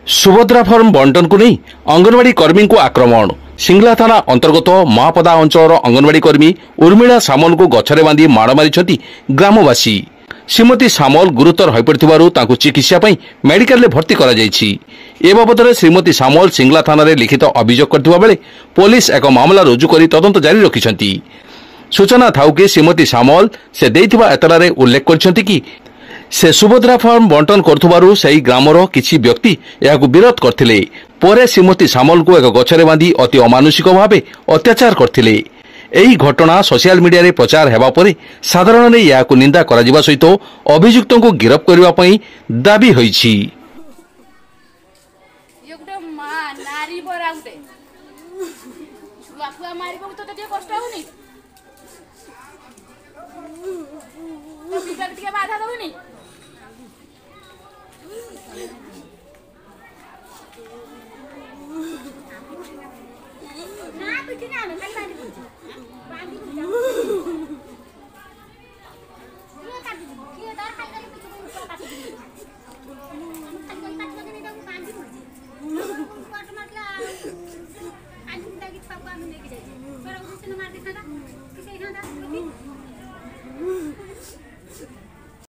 Subhadra firm बंटन को नहीं अंगनवाड़ी कर्मी को आक्रमण। सिंगला थाना अंतर्गत महापदा अंचल अंगनवाड़ी कर्मी उर्मिला सामल को गछरे बांधी माड़ मारी ग्रामवासी। श्रीमती सामल गुरुतर हो पड़ू चिकित्सा मेडिकल भर्ती करा जायछि। ए बाबद श्रीमती सामल सिंगला थाना लिखित अभियोग करथिबा बेले पुलिस एक मामला रुजु करी तदंत जारी रखिछंती। सूचना थाउ कि श्रीमती सामल से देइथिबा एतलारे उल्लेख करछंती कि से सुभद्रा फार्म बंटन करुथबारु सही ग्रामर किछि व्यक्ति याकु विरोध करथिले। परे श्रीमती सामल को एक गछरे बांधी अति अमानुषिक भावे अत्याचार करथिले। एही घटना सोशल मीडिया रे प्रचार हेबा परे साधारण ने याकु निंदा करा जिबा सहित अभियुक्तों को गिरफ्त करबा पई दाबी होईछि। नारी बराउते बापुआ मारिबो तो टिके कष्ट होनी तो बिचार टिके बाधा दउनी ना बिटी ना खाली बांधी ये काटी ये दर खाली खाली कुछ काटी खाली काटी के नहीं बांधी काट मतलब आज दागी पापा में लेके जाए पर उसे न मार देता था किसे ना था